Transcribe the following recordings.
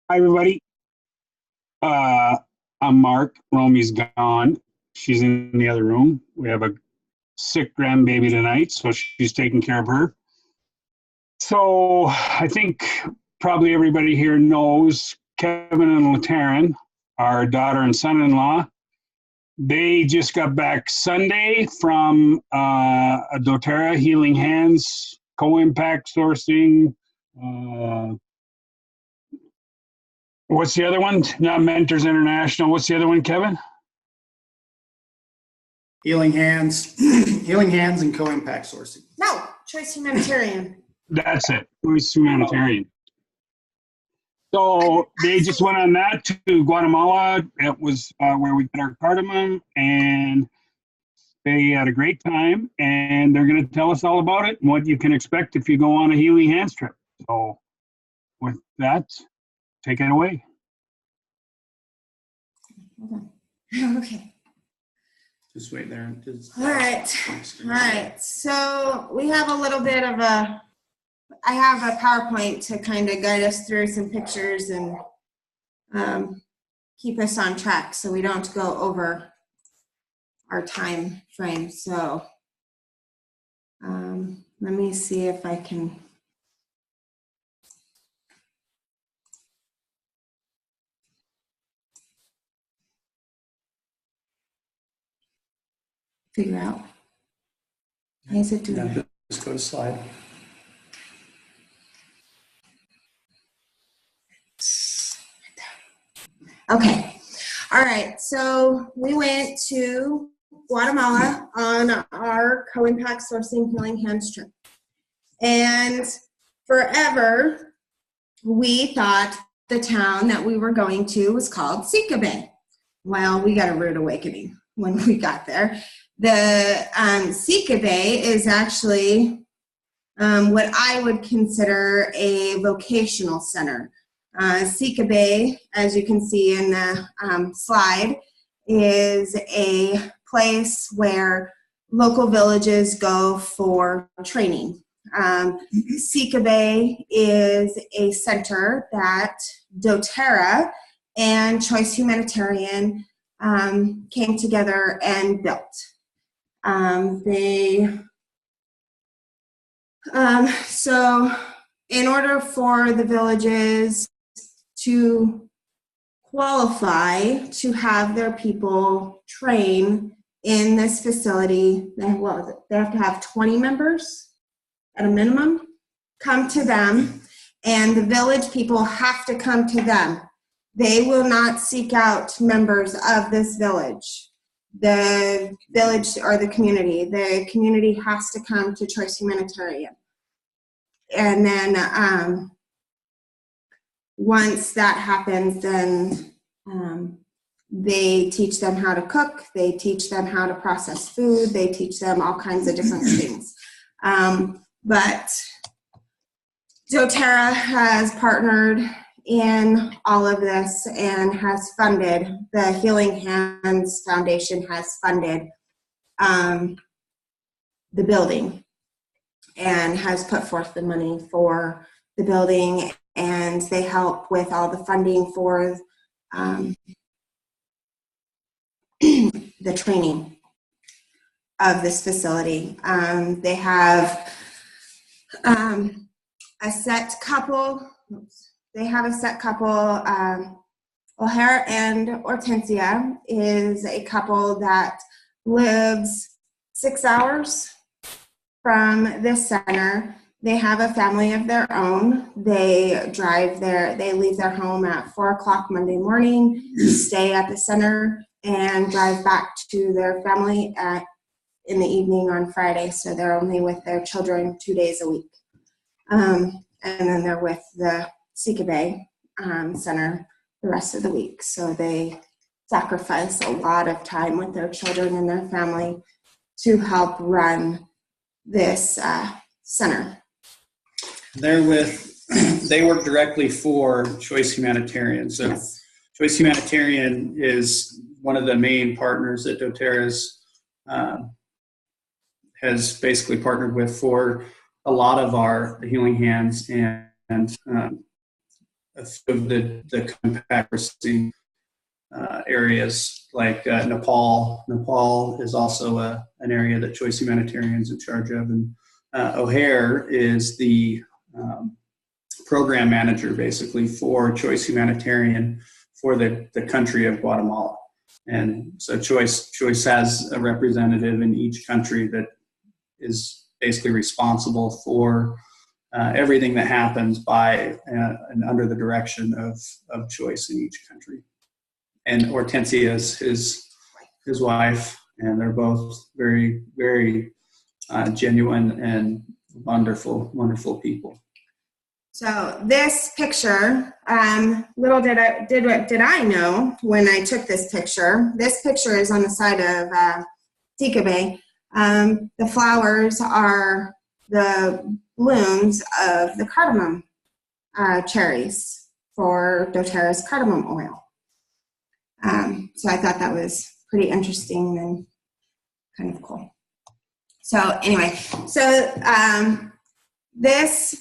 Hi, everybody. Uh, I'm Mark. Romy's gone. She's in the other room. We have a sick grandbaby tonight, so she's taking care of her. So I think probably everybody here knows Kevin and Latarran, our daughter and son-in-law. They just got back Sunday from a doTERRA Healing Hands co-impact sourcing. Uh, what's the other one? Not Mentors International. What's the other one, Kevin? Healing Hands, Healing Hands and Co-Impact Sourcing. No, Choice Humanitarian. That's it. Choice Humanitarian. So they just went on that to Guatemala. It was where we got our cardamom, and they had a great time. And they're going to tell us all about it and what you can expect if you go on a Healing Hands trip. So with that, take it away. Okay. Just wait there. All right. So we have a little bit of I have a PowerPoint to kind of guide us through some pictures and keep us on track so we don't go over our time frame. So let me see if I can. Figure out. How is it doing? Yeah, just go to slide. Okay. All right. So we went to Guatemala on our co-impact sourcing Healing Hands trip. And forever, we thought the town that we were going to was called Sica Bay. Well, we got a rude awakening when we got there. The Sica Bay is actually what I would consider a vocational center. Sica Bay, as you can see in the slide, is a place where local villages go for training. Sica Bay is a center that doTERRA and Choice Humanitarian came together and built. So in order for the villages to qualify to have their people train in this facility, they have to have 20 members at a minimum come to them, and the village people have to come to them. They will not seek out members of this village. The village or the community has to come to Choice Humanitarian. And then once that happens, then they teach them how to cook, they teach them how to process food, they teach them all kinds of different things. But doTERRA has partnered in all of this and has funded, the Healing Hands Foundation has funded the building and has put forth the money for the building, and they help with all the funding for the training of this facility. They have a set couple. O'Hara and Hortensia is a couple that lives 6 hours from this center. They have a family of their own. They drive there. They leave their home at 4 o'clock Monday morning, stay at the center, and drive back to their family in the evening on Friday. So they're only with their children 2 days a week. And then they're with the Sica Bay Center the rest of the week. So they sacrifice a lot of time with their children and their family to help run this center. They work directly for Choice Humanitarian. So yes. Choice Humanitarian is one of the main partners that doTERRA's has basically partnered with for a lot of our Healing Hands and a few of the compact areas like Nepal. Nepal is also an area that Choice Humanitarian is in charge of, and O'Hare is the program manager basically for Choice Humanitarian for the country of Guatemala. And so Choice has a representative in each country that is basically responsible for everything that happens by and under the direction of Choice in each country. And Hortensia is his wife, and they're both very, very genuine and wonderful people. So this picture, little did I know when I took this picture. This picture is on the side of Tika Bay. The flowers are the blooms of the cardamom cherries for doTERRA's cardamom oil. So I thought that was pretty interesting and kind of cool. So anyway, this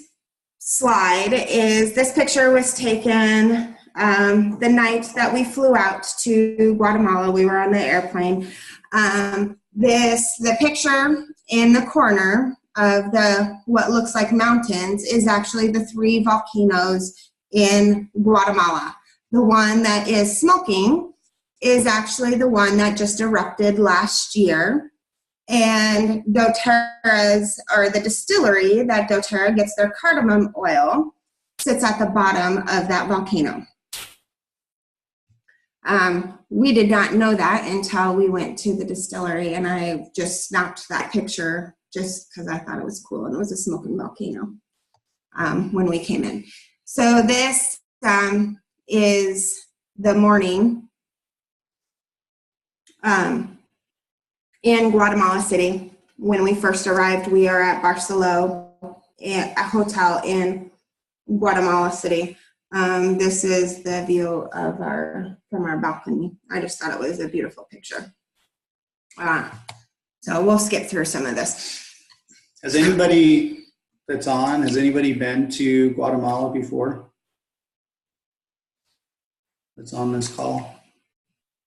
slide this picture was taken the night that we flew out to Guatemala. We were on the airplane. The picture in the corner of what looks like mountains is actually the 3 volcanoes in Guatemala. The one that is smoking is actually the one that just erupted last year. And doTERRA's, or the distillery that doTERRA gets their cardamom oil, sits at the bottom of that volcano. We did not know that until we went to the distillery, and I just snapped that picture just because I thought it was cool, and it was a smoking volcano when we came in. So this is the morning in Guatemala City. When we first arrived, we are at Barceló, a hotel in Guatemala City. This is the view of from our balcony. I just thought it was a beautiful picture. So we'll skip through some of this. Has anybody been to Guatemala before? That's on this call?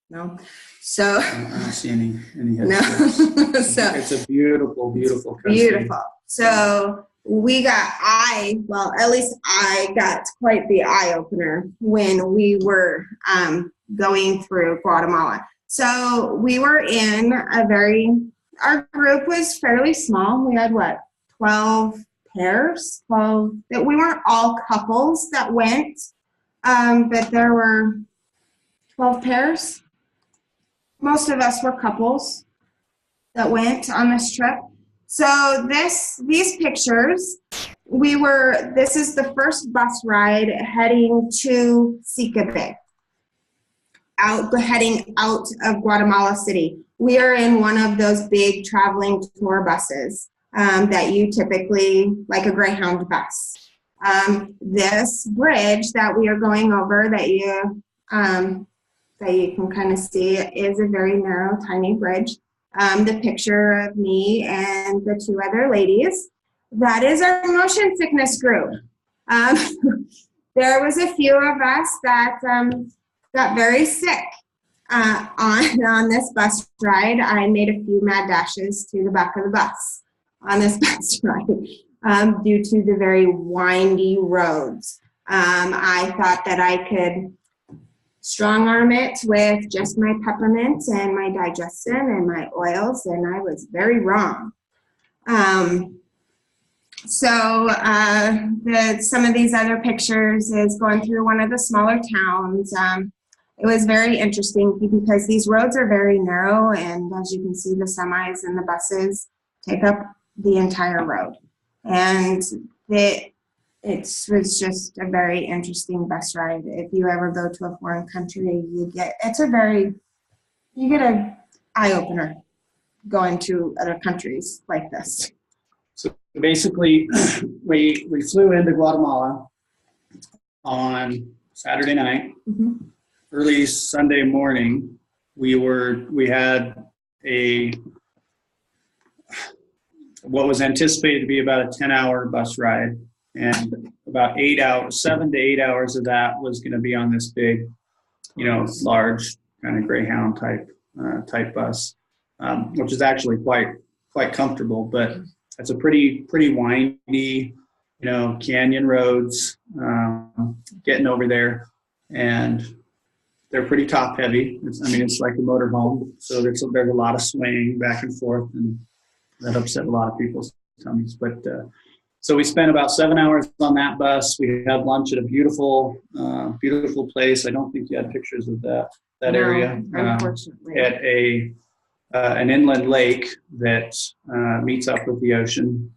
No. So I don't see any no. So it's a beautiful country. Beautiful. So at least I got quite the eye opener when we were going through Guatemala. So we were in our group was fairly small. We had 12 pairs, 12, that we weren't all couples that went, but there were 12 pairs. Most of us were couples that went on this trip. So these pictures, this is the first bus ride heading to Tika Bay, heading out of Guatemala City. We are in one of those big traveling tour buses that you typically, like a Greyhound bus. This bridge that we are going over that you can kind of see is a very narrow, tiny bridge. The picture of me and the 2 other ladies, that is our motion sickness group. There was a few of us that got very sick on this bus ride. I made a few mad dashes to the back of the bus on this bus ride due to the very windy roads. I thought that I could strong arm it with just my peppermint and my digestion and my oils, and I was very wrong. Some of these other pictures is going through one of the smaller towns. It was very interesting because these roads are very narrow, and as you can see, the semis and the buses take up the entire road. And it was just a very interesting bus ride. If you ever go to a foreign country, you get an eye opener going to other countries like this. So basically, we flew into Guatemala on Saturday night. Mm-hmm. Early Sunday morning, we had what was anticipated to be about a 10-hour bus ride. And about 8 hours, 7 to 8 hours of that was going to be on this big, large kind of Greyhound type bus, which is actually quite comfortable. But it's a pretty windy, canyon roads, getting over there, and they're pretty top heavy. It's like a motorhome, so there's a lot of swaying back and forth, and that upset a lot of people's tummies. But so we spent about 7 hours on that bus. We had lunch at a beautiful place. I don't think you had pictures of that area. Unfortunately. At an inland lake that meets up with the ocean.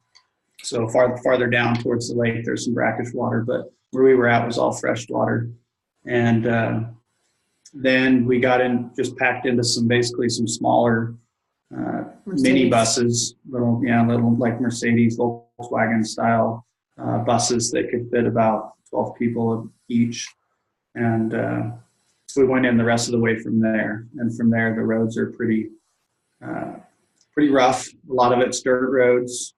So farther down towards the lake, there's some brackish water, but where we were at was all fresh water. And then we got just packed into basically some smaller mini buses, little like Mercedes, Volkswagen style buses that could fit about 12 people each. And we went in the rest of the way from there. And from there, the roads are pretty rough. A lot of it's dirt roads.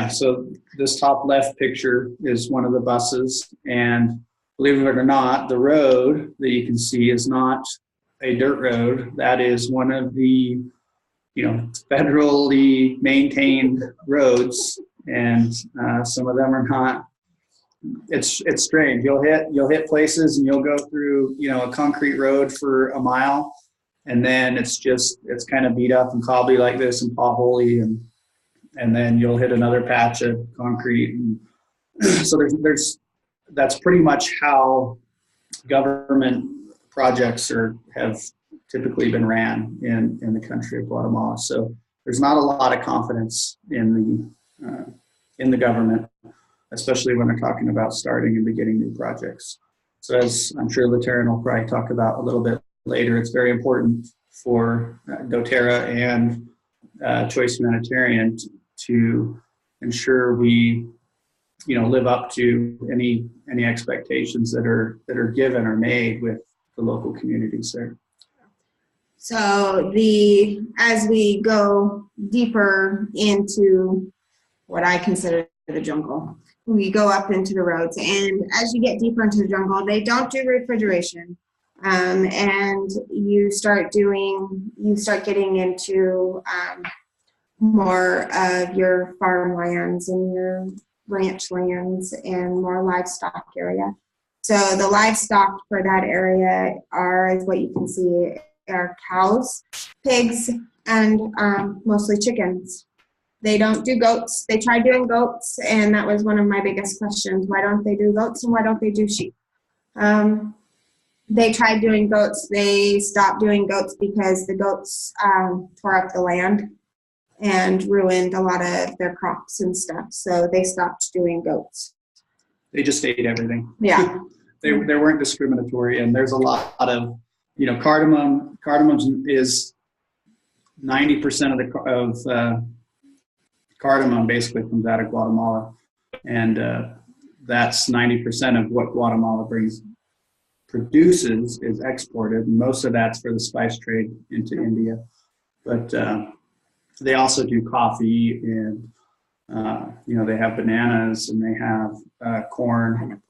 So this top left picture is one of the buses, and believe it or not, the road that you can see is not a dirt road. That is one of the, federally maintained roads, and some of them are not. It's strange. You'll hit places, and you'll go through, a concrete road for a mile, and then it's kind of beat up and cobbly like this and potholey, and then you'll hit another patch of concrete. And so that's pretty much how government projects have typically been ran in the country of Guatemala. So there's not a lot of confidence in the government, especially when they're talking about starting and beginning new projects. So as I'm sure Latarran will probably talk about a little bit later, it's very important for doTERRA and Choice Humanitarian to ensure we, live up to any expectations that are given or made with the local communities there. So as we go deeper into what I consider the jungle, we go up into the roads, and as you get deeper into the jungle, they don't do refrigeration. And you start getting into more of your farmlands and your ranch lands and more livestock area. So the livestock for that area is what you can see are cows, pigs, and mostly chickens. They don't do goats. They tried doing goats, and that was one of my biggest questions. Why don't they do goats, and why don't they do sheep? They tried doing goats. They stopped doing goats because the goats tore up the land and ruined a lot of their crops and stuff. So they stopped doing goats. They just ate everything. Yeah. They weren't discriminatory, and there's a lot of, cardamom. Cardamom is 90% of cardamom basically comes out of Guatemala, and that's 90% of what Guatemala produces is exported. Most of that's for the spice trade into India, but they also do coffee, and they have bananas, and they have corn.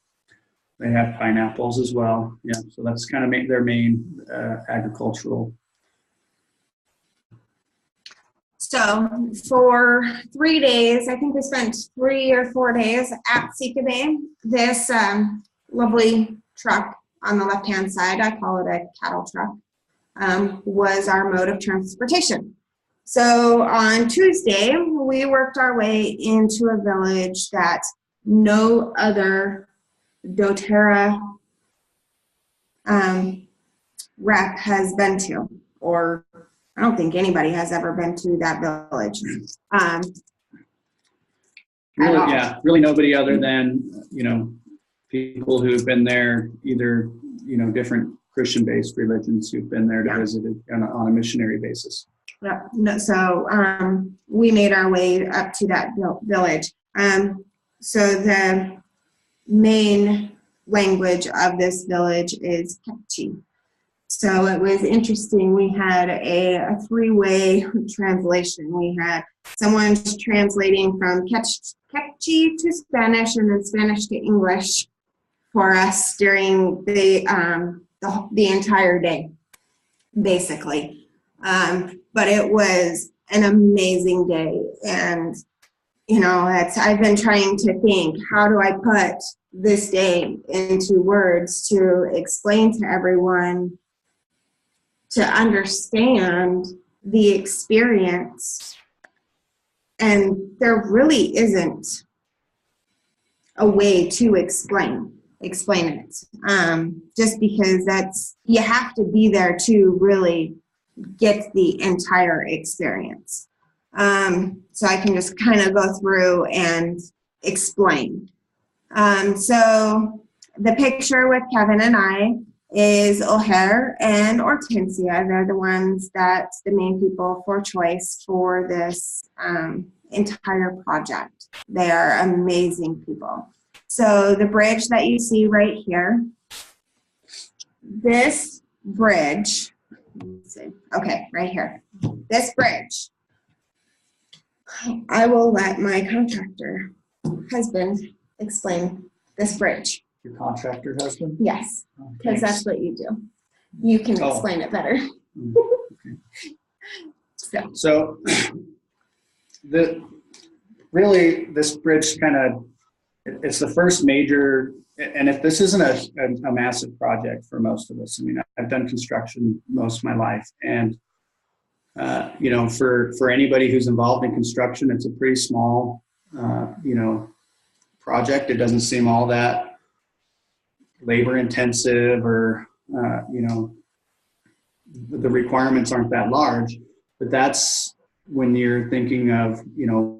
They have pineapples as well. Yeah, so that's kind of their main agricultural. So for 3 days, I think we spent 3 or 4 days at Sika Bay. This lovely truck on the left-hand side, I call it a cattle truck, was our mode of transportation. So on Tuesday, we worked our way into a village that no other doTERRA rep has been to, or I don't think anybody has ever been to that village. Really nobody other than, people who've been there, either, different Christian-based religions who've been there to visit it on a missionary basis. Yeah. No, so we made our way up to that village. So the main language of this village is Kekchi. So it was interesting. We had a three-way translation. We had someone translating from Quechua to Spanish and then Spanish to English for us during the entire day, basically. But it was an amazing day. And, you know, I've been trying to think, how do I put this day into words to explain to everyone to understand the experience? And there really isn't a way to explain it. Just because you have to be there to really get the entire experience. So I can just kind of go through and explain. So the picture with Kevin and I is O'Hare and Hortensia. They're the main people for choice for this entire project. They are amazing people. So the bridge that you see right here, this bridge, let's see, okay, right here, this bridge, I will let my contractor husband explain this bridge. Your contractor husband? Yes, because Thanks. that's what you do. You can explain it better. Okay. So this bridge it's the first major, and if this isn't a massive project for most of us. I mean, I've done construction most of my life, and you know, for anybody who's involved in construction, it's a pretty small, you know, project. It doesn't seem all that labor intensive, or you know, the requirements aren't that large. But that's when you're thinking of, you know,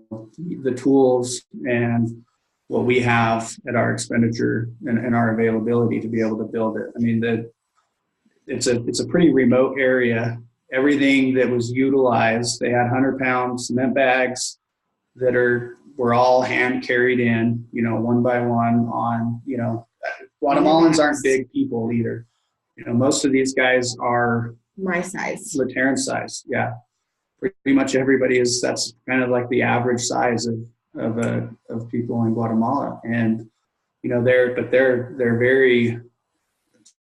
the tools and what we have at our expenditure and our availability to be able to build it. I mean, it's a pretty remote area. Everything that was utilized, they had 100-pound cement bags that were all hand carried in, you know, one by one on, you know, Guatemalans aren't big people either. You know, most of these guys are My size. Latarran size. Yeah. Pretty much everybody that's kind of like the average size of people in Guatemala. And, you know, they're very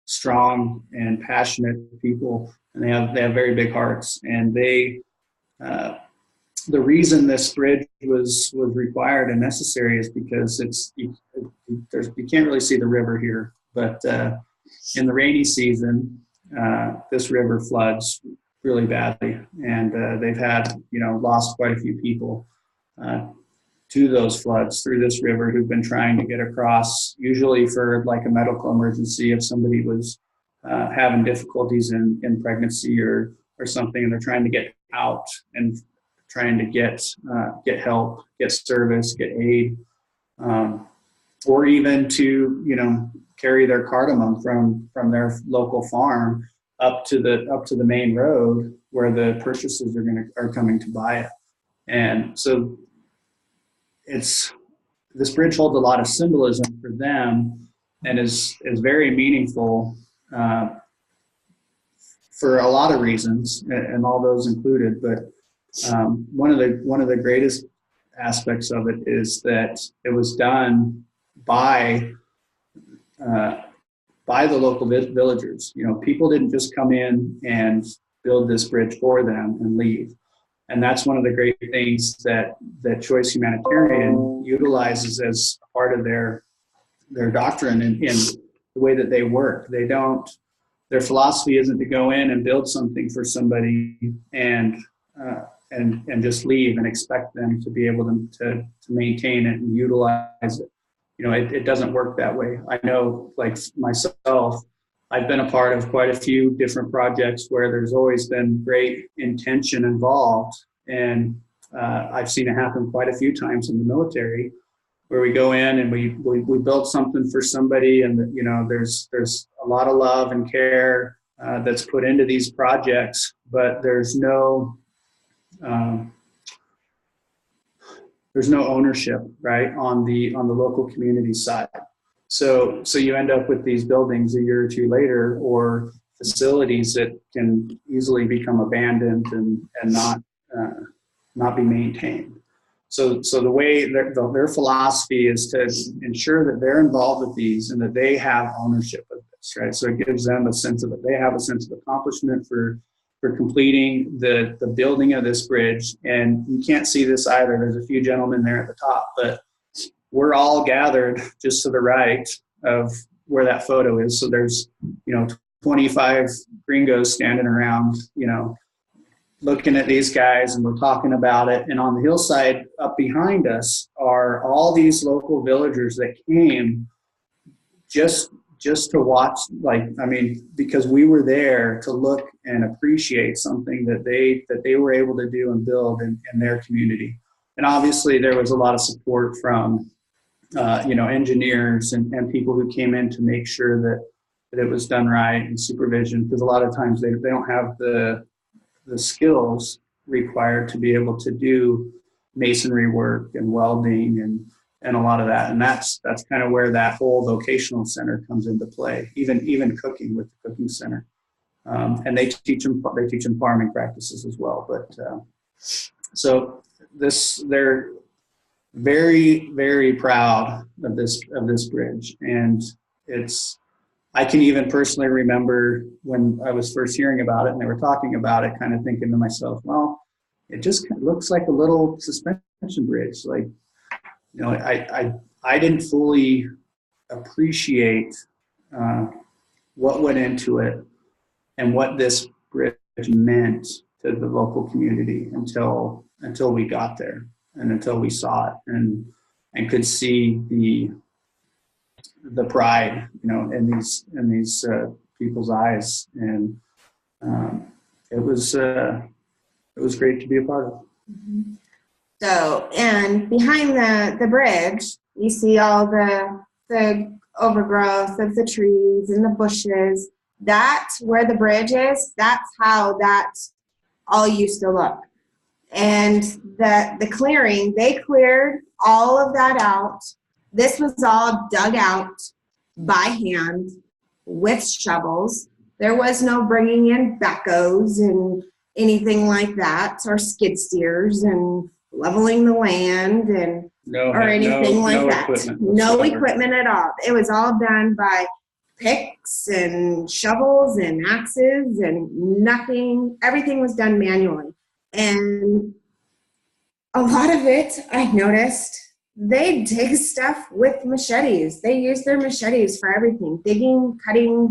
strong and passionate people, and they have very big hearts. And the reason this bridge was required and necessary is because you can't really see the river here, but in the rainy season, this river floods really badly, and they've had, you know, lost quite a few people to those floods through this river who've been trying to get across, usually for like a medical emergency if somebody was having difficulties in pregnancy or something, and they're trying to get out and trying to get help, get service, get aid, or even to, you know, carry their cardamom from their local farm up to the main road where the purchasers are coming to buy it. And so this bridge holds a lot of symbolism for them, and is very meaningful for a lot of reasons, and all those included. But one of the greatest aspects of it is that it was done by the local villagers. You know, people didn't just come in and build this bridge for them and leave. And that's one of the great things that Choice Humanitarian utilizes as part of their doctrine and in the way that they work. Their philosophy isn't to go in and build something for somebody and just leave and expect them to be able to maintain it and utilize it. You know, it doesn't work that way. I know, like myself, I've been a part of quite a few different projects where there's always been great intention involved. And I've seen it happen quite a few times in the military, where we go in and we build something for somebody, and, you know, there's a lot of love and care that's put into these projects, but there's no ownership, right, on the local community side. So you end up with these buildings a year or two later, or facilities that can easily become abandoned and not be maintained. So the way their philosophy is to ensure that they're involved with these and that they have ownership of this, right? So it gives them a sense of it. They have a sense of accomplishment for completing the building of this bridge. And you can't see this either. There's a few gentlemen there at the top, but we're all gathered just to the right of where that photo is. So there's, 25 gringos standing around, looking at these guys, and we're talking about it. And on the hillside up behind us are all these local villagers that came just to watch, because we were there to look and appreciate something that they were able to do and build in their community. And obviously there was a lot of support from, engineers and people who came in to make sure that it was done right, and supervision, because a lot of times they don't have the skills required to be able to do masonry work and welding and a lot of that. And that's kind of where that whole vocational center comes into play, even cooking with the cooking center. And they teach them farming practices as well. But so they're very, very proud of this bridge. And I can even personally remember when I was first hearing about it and they were talking about it, kind of thinking to myself, well, it just looks like a little suspension bridge. Like, I didn't fully appreciate what went into it and what this bridge meant to the local community until we got there and until we saw it and could see the pride, in these people's eyes, and it was great to be a part of. Mm-hmm. So, and behind the bridge, you see all the overgrowth of the trees and the bushes. That's where the bridge is. That's how that all used to look. And the clearing, they cleared all of that out. This was all dug out by hand with shovels. There was no bringing in backhoes and anything like that, or skid steers and leveling the land or anything like that. No equipment at all. It was all done by picks and shovels and axes and nothing. Everything was done manually. And a lot of it, I noticed, they dig stuff with machetes. They use their machetes for everything. Digging, cutting,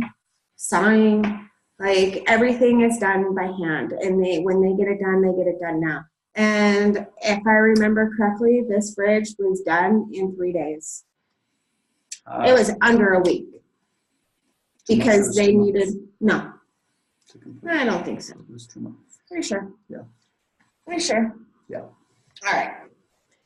sawing, like everything is done by hand. And when they get it done now. And if I remember correctly, this bridge was done in 3 days. It was under a week. Because they needed, no. I don't think so. It was 2 months. Pretty sure. Yeah. Pretty sure. Yeah. All right.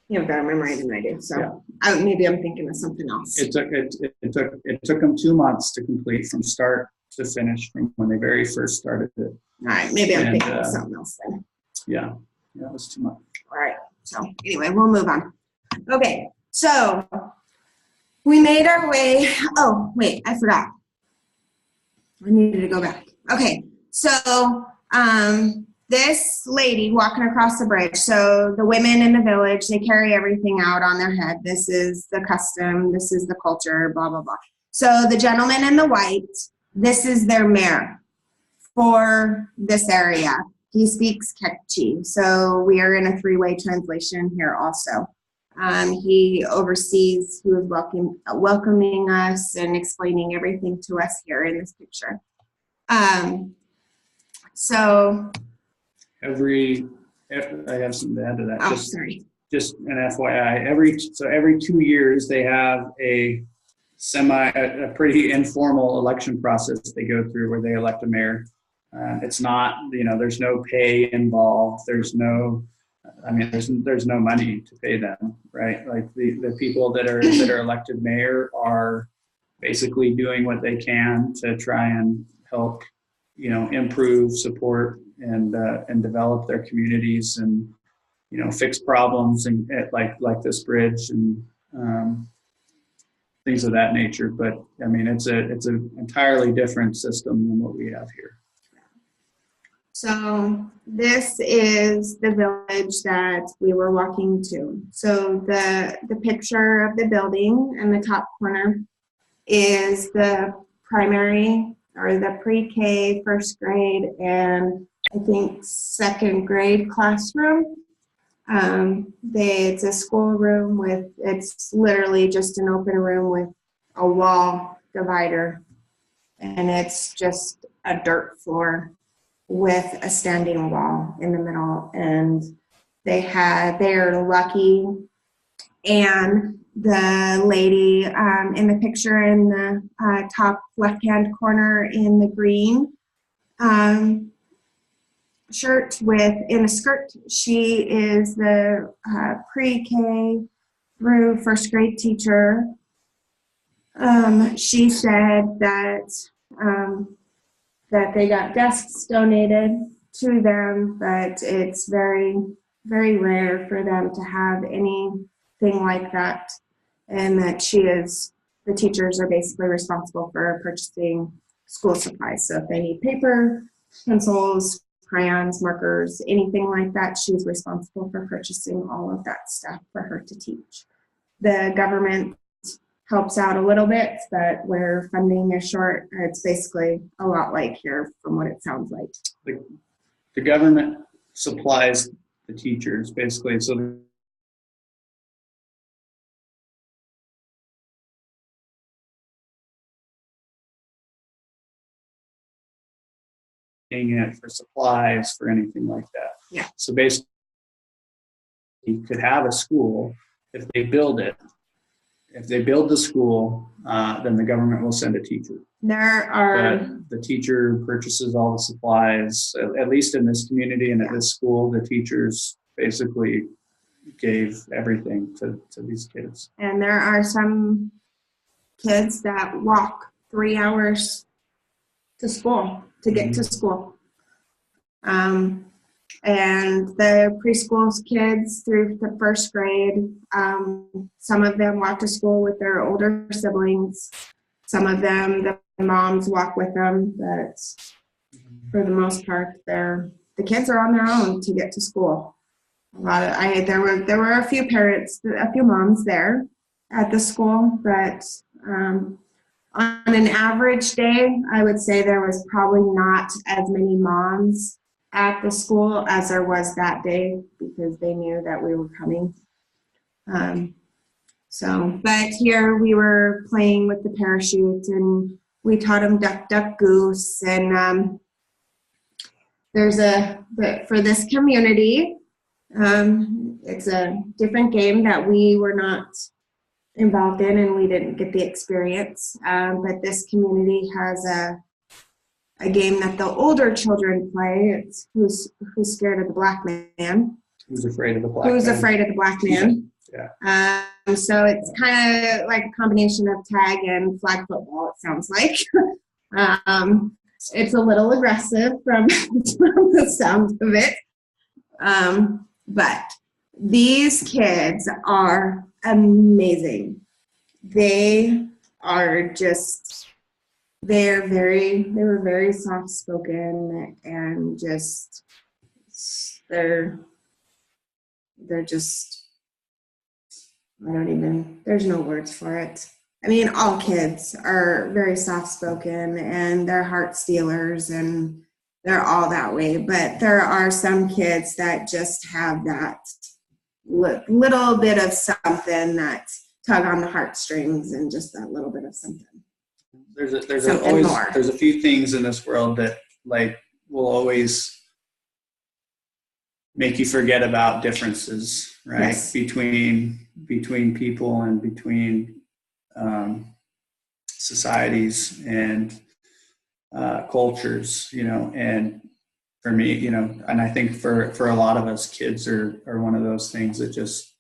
You have better memory than I do, so maybe I'm thinking of something else. It took them 2 months to complete from start to finish, from when they very first started it. All right, maybe I'm thinking of something else then. Yeah, it was 2 months. All right. So anyway, we'll move on. Okay. So we made our way. Oh wait, I forgot. I needed to go back. Okay. So this lady walking across the bridge, so the women in the village, they carry everything out on their head. This is the custom, this is the culture, blah, blah, blah. So the gentleman in the white, this is their mayor for this area. He speaks Quechua, so we are in a three-way translation here also. He oversees, he was welcoming us and explaining everything to us here in this picture. So I have something to add to that. Oh, sorry. Just an FYI, every 2 years they have a pretty informal election process they go through where they elect a mayor. It's not, there's no pay involved. There's no money to pay them, right? Like the people that are elected mayor are basically doing what they can to try and help, improve, support, and develop their communities and, fix problems and like this bridge. And things of that nature. But I mean, it's an entirely different system than what we have here. So this is the village that we were walking to. So the picture of the building in the top corner is the primary or the pre-K, first grade, and I think second grade classroom. It's a schoolroom it's literally just an open room with a wall divider, and it's just a dirt floor with a standing wall in the middle. And they're lucky. And the lady in the picture in the top left-hand corner in the green shirt in a skirt, she is the pre-K through first grade teacher. She said that they got desks donated to them, but it's very, very rare for them to have anything like that, and that the teachers are basically responsible for purchasing school supplies. So if they need paper, pencils, crayons, markers, anything like that, she's responsible for purchasing all of that stuff for her to teach. The government helps out a little bit, but where funding is short, it's basically a lot like here from what it sounds like. The government supplies the teachers, basically, so it for supplies, for anything like that. Yeah. So basically, you could have a school if they build it. If they build the school, then the government will send a teacher. But the teacher purchases all the supplies, at least in this community and at this school, the teachers basically gave everything to these kids. And there are some kids that walk 3 hours to school to get to school. And the preschool kids through the first grade, some of them walk to school with their older siblings. Some of them, the moms walk with them, but for the most part, the kids are on their own to get to school. There were a few parents, a few moms there at the school, but on an average day, I would say there was probably not as many moms at the school as there was that day, because they knew that we were coming. But here we were playing with the parachute, and we taught them duck, duck, goose. And for this community, it's a different game that we were not involved in, and we didn't get the experience. But this community has a game that the older children play. It's who's scared of the black man. Who's afraid of the black man? Who's afraid of the black man? Yeah. So it's kind of like a combination of tag and flag football, it sounds like. It's a little aggressive from the sound of it. But these kids are amazing. They were very soft spoken, and they're just, there's no words for it. I mean, all kids are very soft spoken, and they're heart stealers, and they're all that way. But there are some kids that just have that little bit of something that tug on the heartstrings, and just that little bit of something. There's a few things in this world that will always make you forget about differences, right? Yes. Between people and between societies and cultures, and for me, and I think for a lot of us, kids are one of those things that just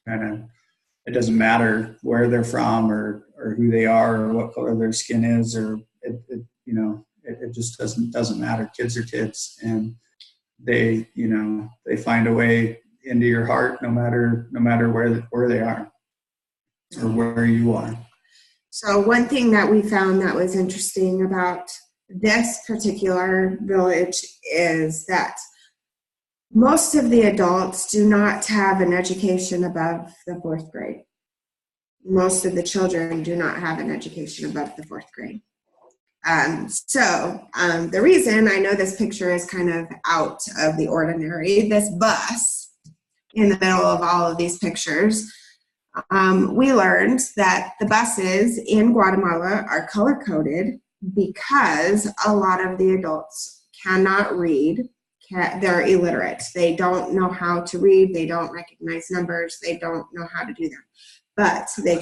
it doesn't matter where they're from or who they are or what color their skin is, or it just doesn't matter. Kids are kids, and they find a way into your heart no matter where they are or where you are. So one thing that we found that was interesting about this particular village is that most of the adults do not have an education above the 4th grade. Most of the children do not have an education above the 4th grade. The reason I know this picture is kind of out of the ordinary, this bus in the middle of all of these pictures, we learned that the buses in Guatemala are color-coded because a lot of the adults cannot read. They're illiterate. They don't know how to read. They don't recognize numbers. They don't know how to do that. But they...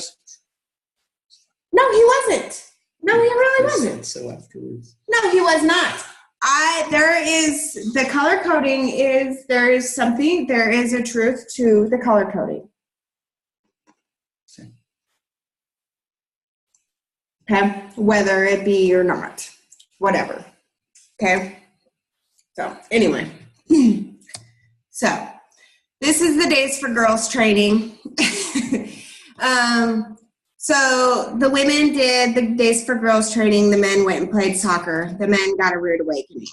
No, he wasn't. No, he really wasn't. So afterwards. No, he was not. There is, the color coding is, there is a truth to the color coding. Okay, whether it be or not, whatever. Okay, so anyway, so this is the Days for Girls training. So the women did the Days for Girls training. The men went and played soccer. The men got a rude awakening.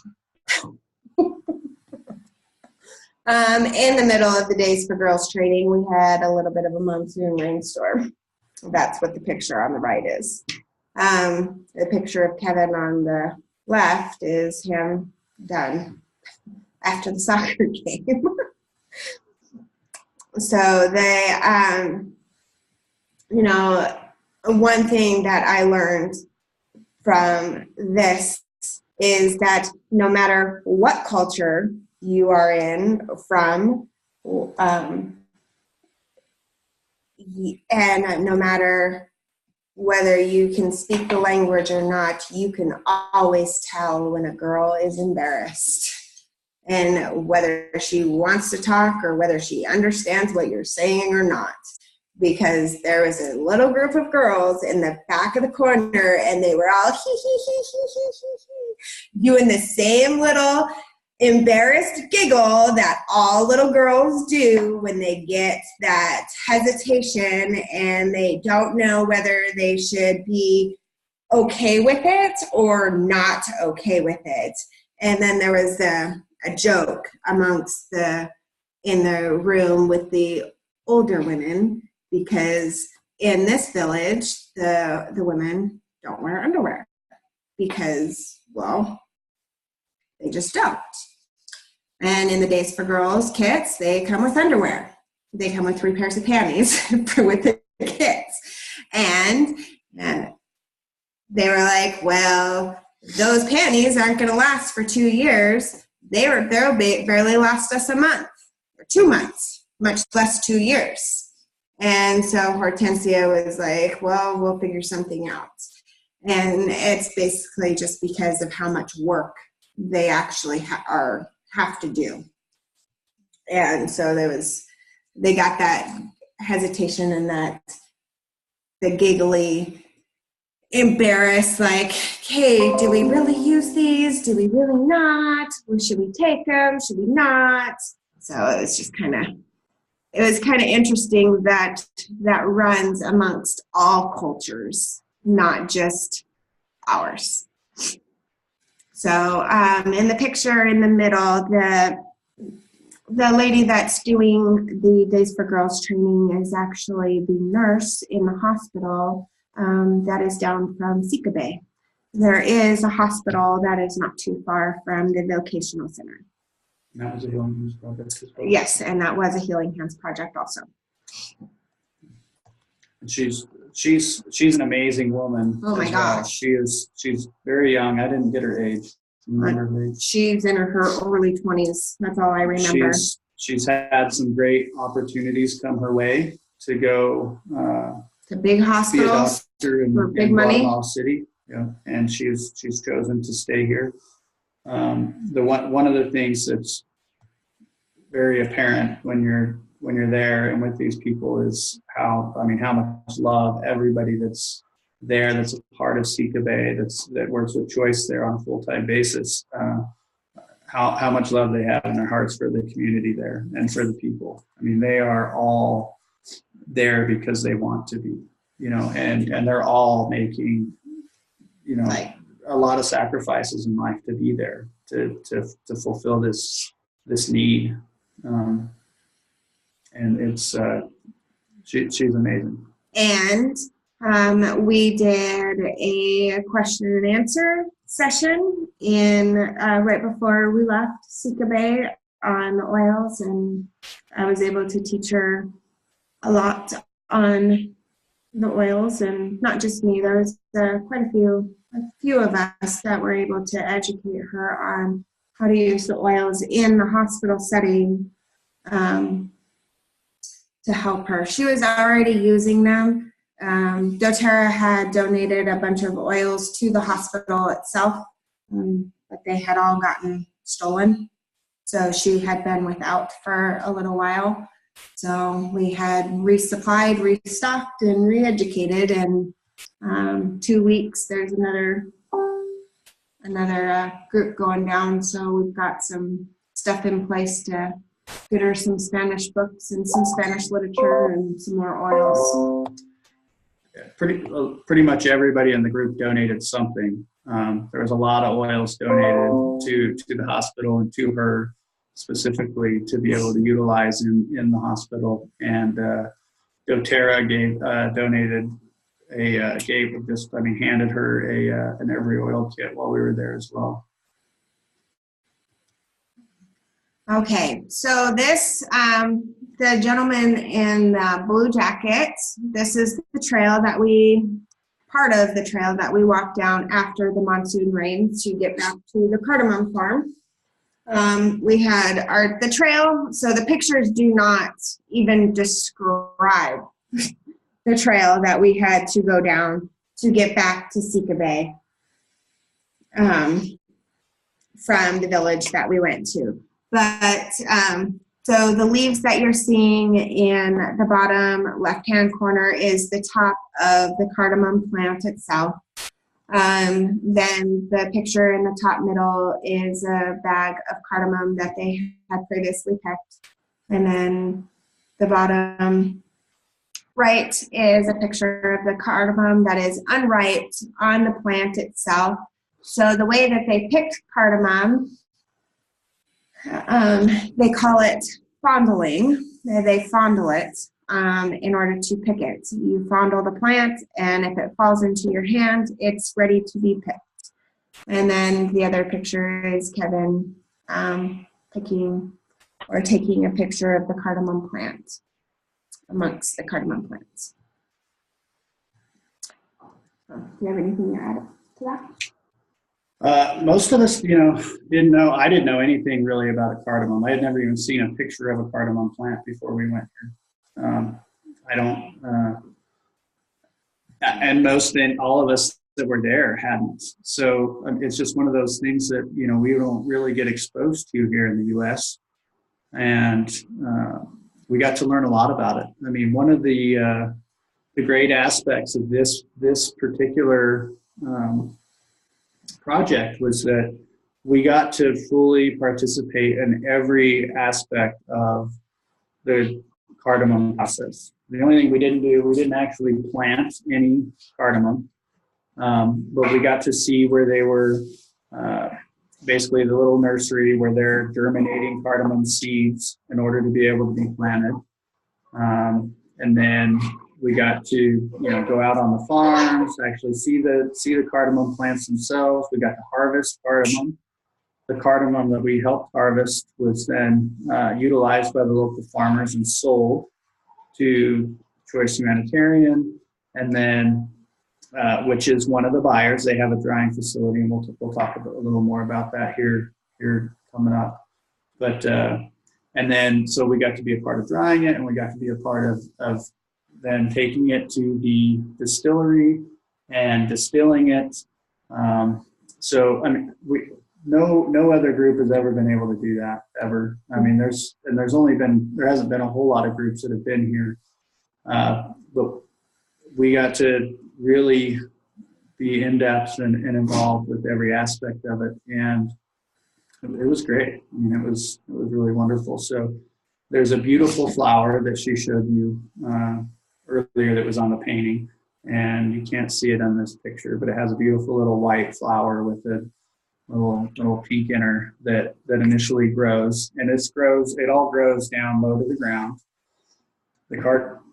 In the middle of the Days for Girls training, we had a little bit of a monsoon rainstorm. That's what the picture on the right is. The picture of Kevin on the left is him done after the soccer game. So they, one thing that I learned from this is that no matter what culture you are in from, and no matter whether you can speak the language or not, you can always tell when a girl is embarrassed. And whether she wants to talk or whether she understands what you're saying or not. Because there was a little group of girls in the back of the corner and they were all doing the same little embarrassed giggle that all little girls do when they get that hesitation and they don't know whether they should be okay with it or not okay with it. And then there was a joke amongst in the room with the older women, because in this village, the women don't wear underwear because, well, they just don't. And in the Days for Girls kits, they come with underwear. They come with 3 pairs of panties with the kits. And they were like, well, those panties aren't going to last for 2 years. They'll barely last us a month or 2 months, much less 2 years. And so Hortensia was like, well, we'll figure something out. And it's basically just because of how much work they actually have to do. And so they got that hesitation and that the giggly, embarrassed, like, hey, do we really use these? Do we really not? Should we take them? Should we not? So it was just kind of interesting that runs amongst all cultures, not just ours. So in the picture in the middle, the lady that's doing the Days for Girls training is actually the nurse in the hospital that is down from Sika Bay. There is a hospital that is not too far from the vocational center. And that was a Healing Hands project as well. Yes, and that was a Healing Hands project also. And she's an amazing woman. Oh my gosh. She's very young. I didn't get her age. Remember her age? She's in her early 20s. That's all I remember. She's had some great opportunities come her way to go to big hospitals for big money. Guatemala City. Yeah, and she's chosen to stay here. One of the things that's very apparent when you're there and with these people is how much love everybody that's there, that's a part of Sika Bay, that works with Choice there on a full-time basis, how much love they have in their hearts for the community there and for the people. I mean, they are all there because they want to be. and they're all making, Right. a lot of sacrifices in life to be there to fulfill this need. And it's, she's amazing. And we did a question and answer session right before we left Sika Bay on the oils, and I was able to teach her a lot on the oils, and not just me. There was quite a few of us that were able to educate her on how to use the oils in the hospital setting to help her. She was already using them. doTERRA had donated a bunch of oils to the hospital itself, but they had all gotten stolen. So she had been without for a little while. So we had resupplied, restocked, and re-educated. And 2 weeks, there's another group going down. So we've got some stuff in place to get her some Spanish books and some Spanish literature and some more oils. Yeah, pretty much everybody in the group donated something. There was a lot of oils donated to the hospital and to her specifically to be able to utilize in the hospital. And doTERRA donated handed her an every oil kit while we were there as well. Okay, so this, the gentleman in the blue jacket, this is the trail part of the trail that we walked down after the monsoon rains to get back to the cardamom farm. We had the trail, so the pictures do not even describe the trail that we had to go down to get back to Sika Bay from the village that we went to. But so the leaves that you're seeing in the bottom left-hand corner is the top of the cardamom plant itself. Then the picture in the top middle is a bag of cardamom that they had previously picked. And then the bottom right is a picture of the cardamom that is unripe on the plant itself. So the way that they picked cardamom, they call it fondling. They fondle it in order to pick it. You fondle the plant, and if it falls into your hand, it's ready to be picked. And then the other picture is Kevin picking or taking a picture of the cardamom plant amongst the cardamom plants. Do you have anything to add to that? Most of us, didn't know. I didn't know anything really about a cardamom. I had never even seen a picture of a cardamom plant before we went here. I don't, and all of us that were there hadn't. So it's just one of those things that, we don't really get exposed to here in the U.S. And we got to learn a lot about it. I mean, one of the great aspects of this particular project was that we got to fully participate in every aspect of the cardamom process. The only thing we didn't actually plant any cardamom, but we got to see where they were, basically the little nursery where they're germinating cardamom seeds in order to be able to be planted. And then we got to, go out on the farms, actually see the cardamom plants themselves. We got to harvest cardamom. The cardamom that we helped harvest was then utilized by the local farmers and sold to Choice Humanitarian, and then which is one of the buyers. They have a drying facility, and we'll talk a little more about that here coming up. But and then so we got to be a part of drying it, and we got to be a part of then taking it to the distillery and distilling it. So I mean, no other group has ever been able to do that ever. I mean, there hasn't been a whole lot of groups that have been here, but we got to really be in depth and involved with every aspect of it, and it was great. I mean, it was really wonderful. So there's a beautiful flower that she showed you earlier that was on the painting. And you can't see it on this picture, but it has a beautiful little white flower with a little pink inner that initially grows. And it all grows down low to the ground.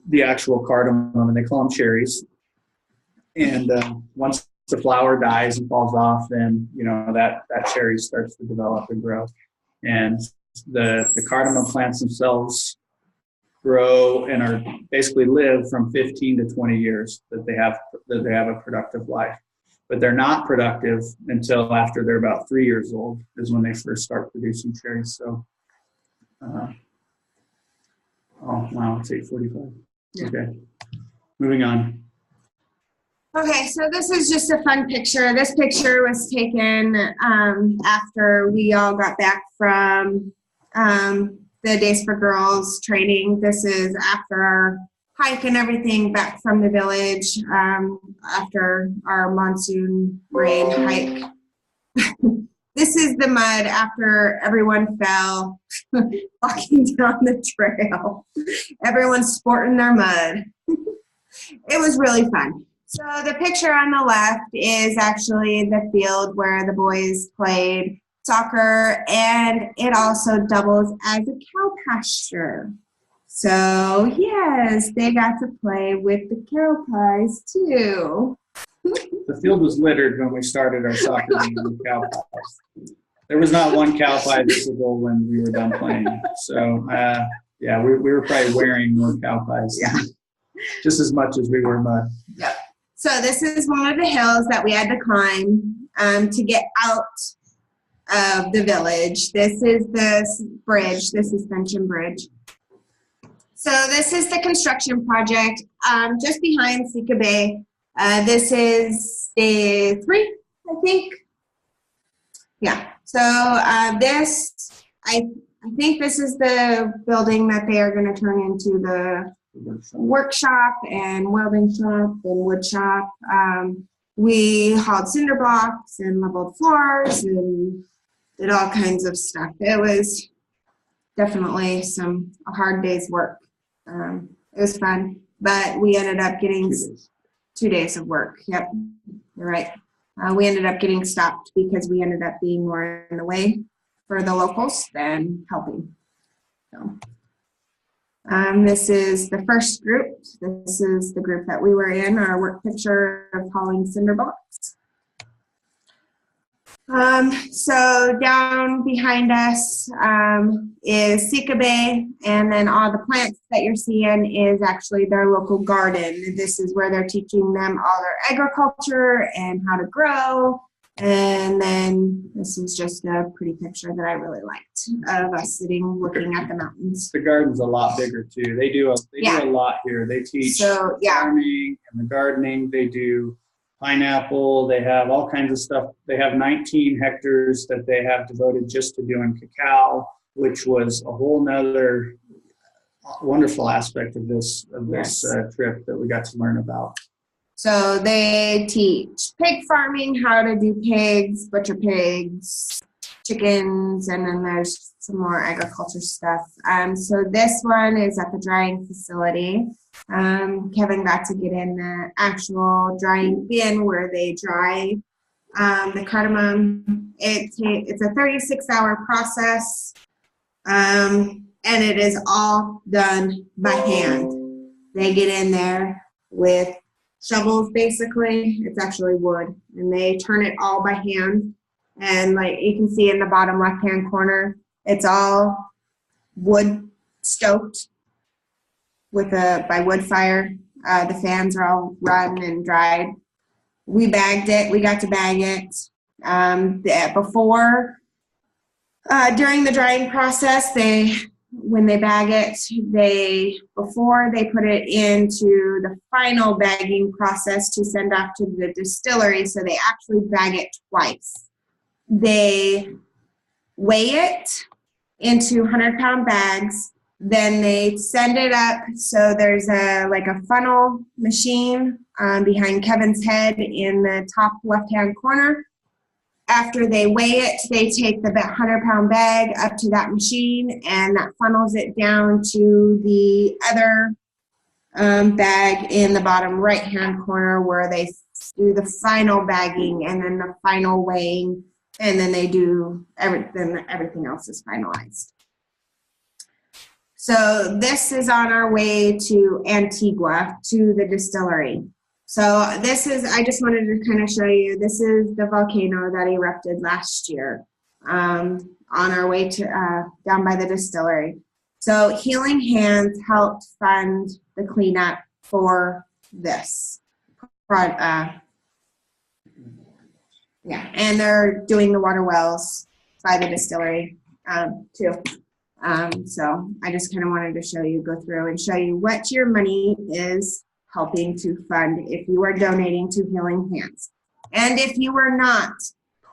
The actual cardamom, and they call them cherries. And once the flower dies and falls off, then that cherry starts to develop and grow. And the cardamom plants themselves grow and are basically live from 15 to 20 years that they have a productive life. But they're not productive until after they're about 3 years old is when they first start producing cherries. So, oh wow, it's 8:45. Yeah. Okay, moving on. Okay, so this is just a fun picture. This picture was taken after we all got back from the Days for Girls training. This is after our hike and everything back from the village after our monsoon rain hike. This is the mud after everyone fell walking down the trail. Everyone's sporting their mud. It was really fun. So the picture on the left is actually the field where the boys played soccer, and it also doubles as a cow pasture. So yes, they got to play with the cow pies too. The field was littered when we started our soccer game with cow pies. There was not one cow pie visible when we were done playing. So yeah, we were probably wearing more cow pies. Yeah. Just as much as we were mud. Yeah. So this is one of the hills that we had to climb to get out of the village. This is the bridge, the suspension bridge. So this is the construction project just behind Sika Bay. This is day 3, I think. Yeah. So this, I think this is the building that they are going to turn into the workshop and welding shop and wood shop. We hauled cinder blocks and leveled floors and did all kinds of stuff. It was definitely a hard day's work. It was fun, but we ended up getting 2 days of work. Yep, you're right. We ended up getting stopped because we ended up being more in the way for the locals than helping. So, this is the first group. This is the group that we were in, our work picture of hauling cinder blocks. So down behind us is Sika Bay, and then all the plants that you're seeing is actually their local garden. This is where they're teaching them all their agriculture and how to grow. And then this is just a pretty picture that I really liked of us sitting looking at the mountains. The garden's a lot bigger too. They do a lot here. They teach farming and the gardening. They do pineapple. They have all kinds of stuff. They have 19 hectares that they have devoted just to doing cacao, which was a whole nother wonderful aspect of this trip that we got to learn about. So they teach pig farming, how to do pigs, butcher pigs, chickens, and then there's some more agriculture stuff. So this one is at the drying facility. Kevin got to get in the actual drying bin where they dry the cardamom. It's a 36-hour process, and it is all done by hand. They get in there with shovels, basically. It's actually wood, and they turn it all by hand. And like you can see in the bottom left-hand corner, it's all wood stoked by wood fire. The fans are all run and dried. We bagged it. We got to bag it. During the drying process, when they bag it, before they put it into the final bagging process to send off to the distillery, so they actually bag it twice. They weigh it into 100-pound bags, then they send it up. So there's a funnel machine behind Kevin's head in the top left-hand corner. After they weigh it, they take the 100-pound bag up to that machine, and that funnels it down to the other bag in the bottom right-hand corner where they do the final bagging and then the final weighing, and then they do everything else is finalized. So this is on our way to Antigua, to the distillery. So this is, I just wanted to kind of show you, this is the volcano that erupted last year on our way to down by the distillery. So Healing Hands helped fund the cleanup for this. Yeah, and they're doing the water wells by the distillery too. So I just kind of wanted to show you, go through and show you what your money is helping to fund if you are donating to Healing Hands. And if you are not,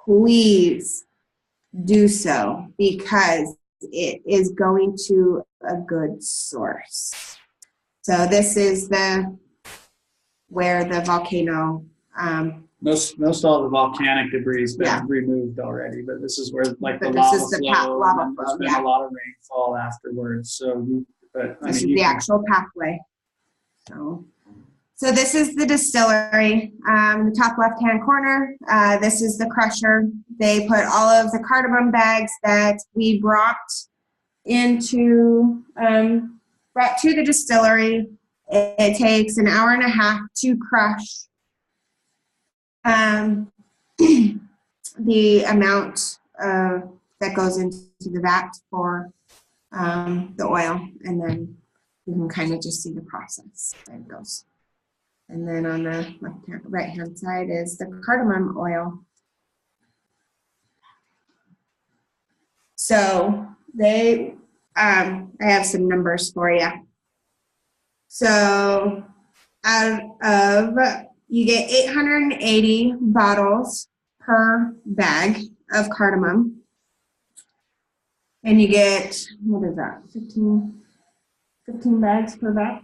please do so, because it is going to a good source. So this is where the volcano most all the volcanic debris has been removed already, but this is where like the this lava is the flow, lava and flow, there's been a lot of rainfall afterwards. So this is the actual pathway. So this is the distillery, the top left-hand corner. This is the crusher. They put all of the cardamom bags that we brought to the distillery. It takes an hour and a half to crush the amount that goes into the vat for the oil, and then you can kind of just see the process that it goes. And then on the right-hand side is the cardamom oil. So I have some numbers for you. So you get 880 bottles per bag of cardamom. And you get, what is that, 15 bags per bag?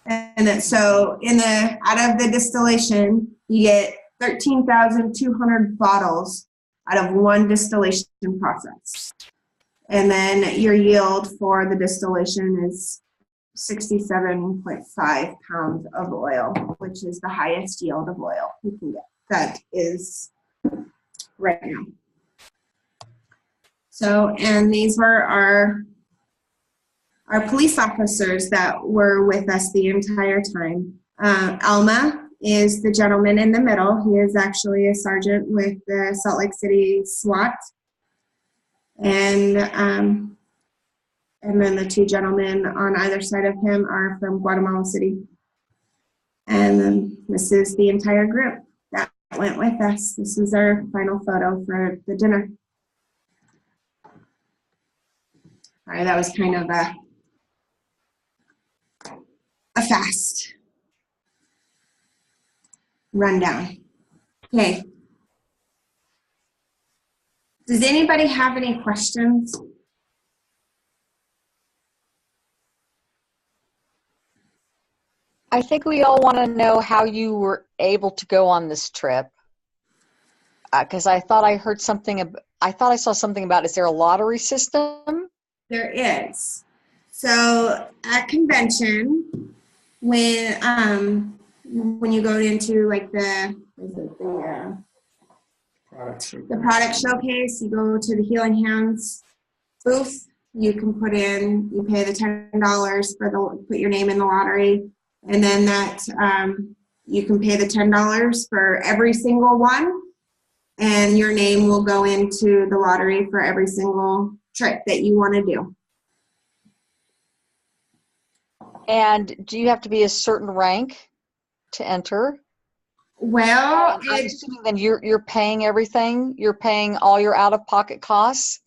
And then, so out of the distillation, you get 13,200 bottles out of one distillation process. And then your yield for the distillation is 67.5 pounds of oil, which is the highest yield of oil you can get. That is right now. So, and these were our police officers that were with us the entire time. Alma is the gentleman in the middle. He is actually a sergeant with the Salt Lake City SWAT. And then the two gentlemen on either side of him are from Guatemala City. And then this is the entire group that went with us. This is our final photo for the dinner. All right, that was kind of a fast rundown. Okay. Does anybody have any questions? I think we all want to know how you were able to go on this trip. Because I thought I heard something, I thought I saw something about, is there a lottery system? There is. So at convention, when you go into like the product showcase, you go to the Healing Hands booth. You can you pay the $10 put your name in the lottery, and then that you can pay the $10 for every single one, and your name will go into the lottery for every single trip that you want to do. And do you have to be a certain rank to enter? Well, I'm assuming then you're paying everything. You're paying all your out-of-pocket costs.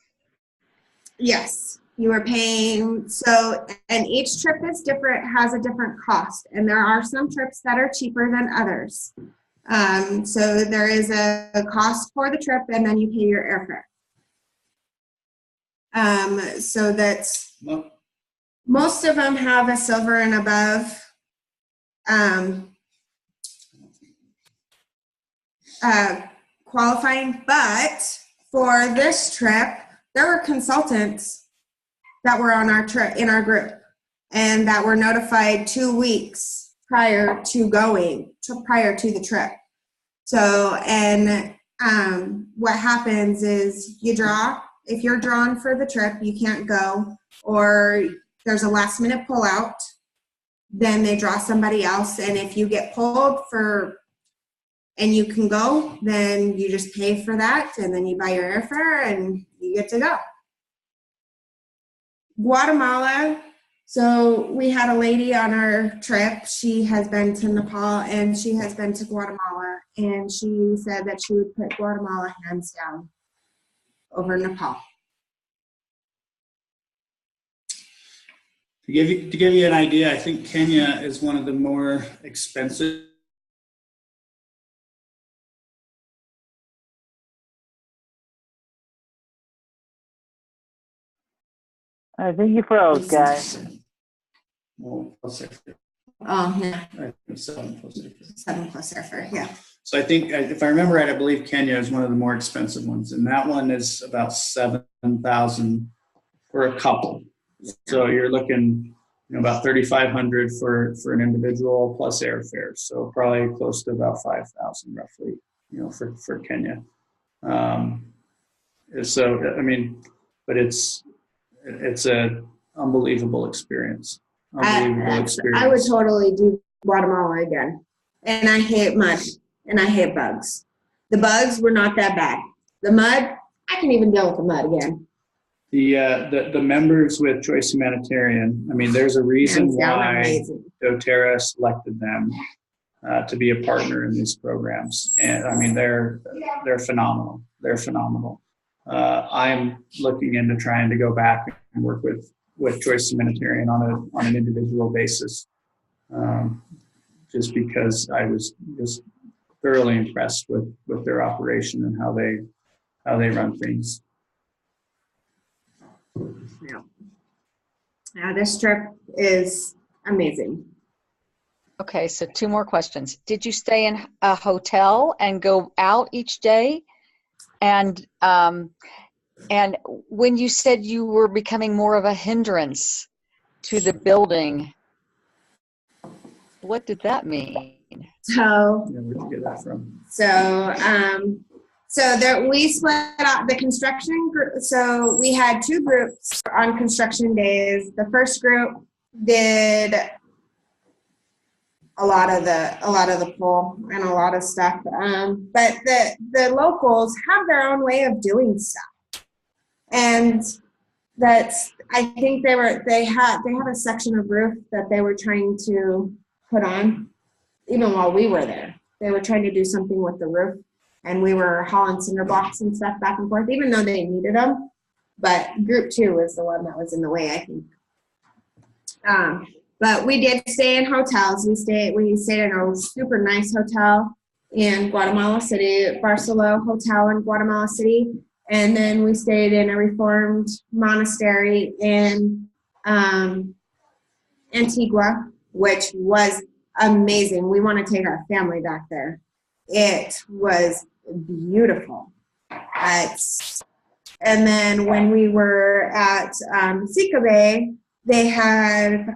Yes, you are paying. So, and each trip is different, has a different cost, and there are some trips that are cheaper than others. So there is a cost for the trip, and then you pay your airfare. So that's most of them have a silver and above. Qualifying, but for this trip, there were consultants that were on our trip in our group. and that were notified 2 weeks prior to the trip. So, and what happens is you draw. If you're drawn for the trip, you can't go, or there's a last minute pullout, then they draw somebody else. And if you get pulled and you can go, then you just pay for that, and then you buy your airfare and you get to go. Guatemala. So we had a lady on our trip. She has been to Nepal and she has been to Guatemala, and she said that she would put Guatemala hands down over Nepal. To give you an idea, I think Kenya is one of the more expensive. I think you froze, guys. Well, plus airfare. Oh, yeah. I think 7 plus airfare. 7 plus airfare, yeah. So I think, if I remember right, I believe Kenya is one of the more expensive ones, and that one is about 7,000 for a couple. So you're looking, about 3,500 for an individual plus airfare. So probably close to about 5,000 roughly, for Kenya. So I mean, but it's an unbelievable experience. I would totally do Guatemala again. And I hate mud and I hate bugs. The bugs were not that bad. The mud, I can even deal with the mud again. The members with Choice Humanitarian, I mean, there's a reason why doTERRA selected them to be a partner in these programs. And I mean, they're phenomenal. They're phenomenal. I'm looking into trying to go back and work with Choice Humanitarian on an individual basis, just because I was just thoroughly impressed with their operation and how they run things. Yeah, this trip is amazing. Okay, so 2 more questions. Did you stay in a hotel and go out each day? And when you said you were becoming more of a hindrance to the building, what did that mean? So, Where'd you get that from? So there, we split up the construction group. So we had 2 groups on construction days. The first group did a lot of the pull and a lot of stuff. But the locals have their own way of doing stuff, and I think they had a section of roof that they were trying to put on, even while we were there. They were trying to do something with the roof. And we were hauling cinder blocks and stuff back and forth, even though they needed them. But group 2 was the one that was in the way, I think. But we did stay in hotels. We stayed in a super nice hotel in Guatemala City, Barcelona Hotel in Guatemala City. And then we stayed in a Reformed monastery in Antigua, which was amazing. We want to take our family back there. It was beautiful. And then when we were at Sika Bay, they had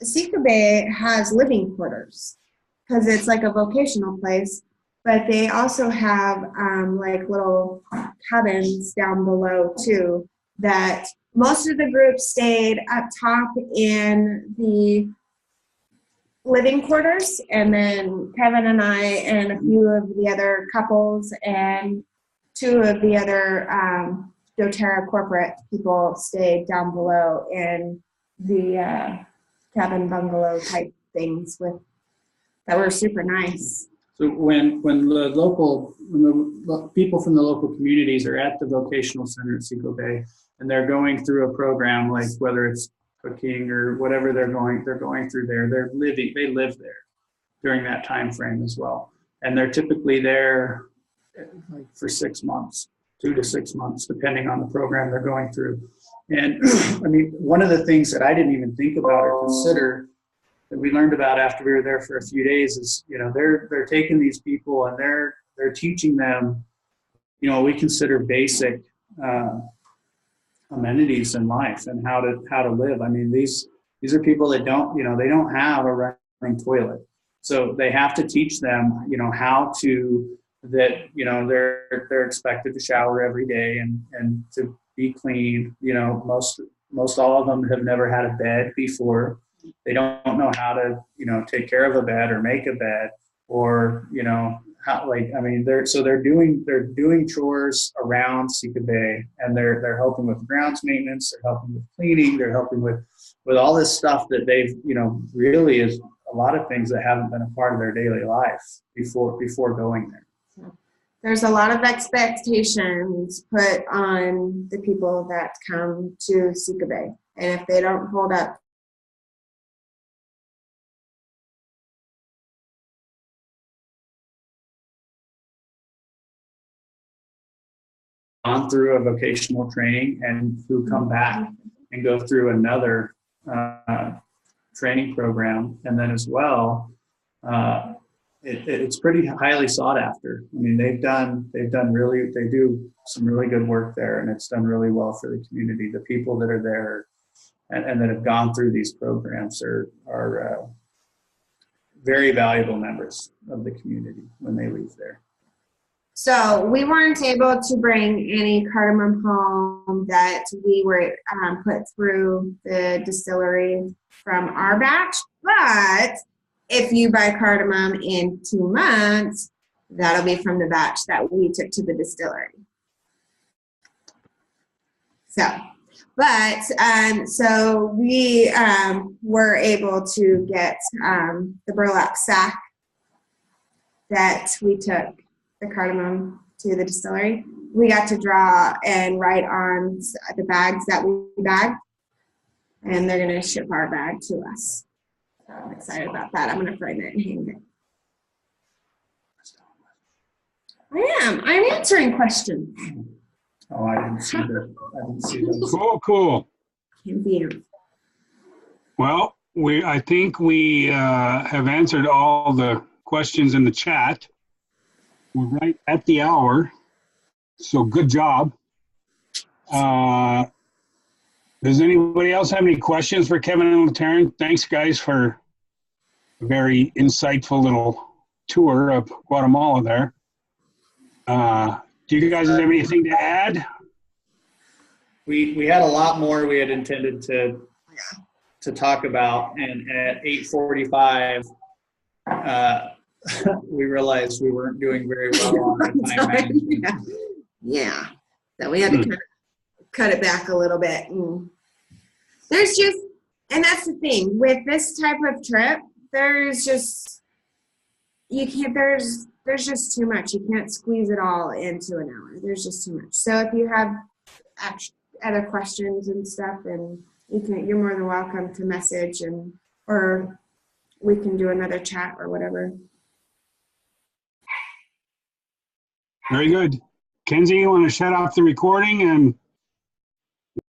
Sika Bay has living quarters because it's like a vocational place, but they also have like little cabins down below too, that most of the group stayed up top in the living quarters, and then Kevin and I and a few of the other couples and 2 of the other doTERRA corporate people stayed down below in the cabin bungalow type things that were super nice. So when the people from the local communities are at the vocational center at Sika Bay and they're going through a program, like whether it's cooking or whatever they're going through there, they live there during that time frame as well, and they're typically there like for 6 months, 2 to 6 months, depending on the program they're going through. And I mean, one of the things that I didn't even think about or consider that we learned about after we were there for a few days is, they're taking these people and they're teaching them, we consider basic amenities in life and how to live. I mean, these are people that don't, they don't have a running toilet. So they have to teach them, how to, that, they're expected to shower every day and to be clean. Most all of them have never had a bed before. They don't know how to, take care of a bed or make a bed, or, how, they're doing chores around Sika Bay, and they're helping with grounds maintenance, they're helping with cleaning, they're helping with all this stuff that they've, really is a lot of things that haven't been a part of their daily life before going there. There's a lot of expectations put on the people that come to Sika Bay, and if they don't hold up gone through a vocational training and who come back and go through another training program, and then as well, it's pretty highly sought after. I mean, they do some really good work there, and it's done really well for the community. The people that are there and that have gone through these programs are very valuable members of the community when they leave there. So we weren't able to bring any cardamom home that we were put through the distillery from our batch, but if you buy cardamom in 2 months, that'll be from the batch that we took to the distillery. So we were able to get the burlap sack that we took the cardamom to the distillery. We got to draw and write on the bags that we bagged, and they're going to ship our bag to us. So I'm excited about that. I'm going to frame it and hang it. I'm answering questions. Oh, I didn't see those. Cool. Can be. Well, I think we have answered all the questions in the chat. We're right at the hour, so good job. Does anybody else have any questions for Kevin and Latarran? Thanks, guys, for a very insightful little tour of Guatemala there. Do you guys have anything to add? We had a lot more we had intended to talk about, and at 8:45, we realized we weren't doing very well on our time management. Yeah. So we had to kind of cut it back a little bit. And that's the thing with this type of trip, there's just too much. You can't squeeze it all into an hour. There's just too much. So if you have other questions and stuff, and you're more than welcome to message, or we can do another chat or whatever. Very good. Kenzie, you want to shut off the recording and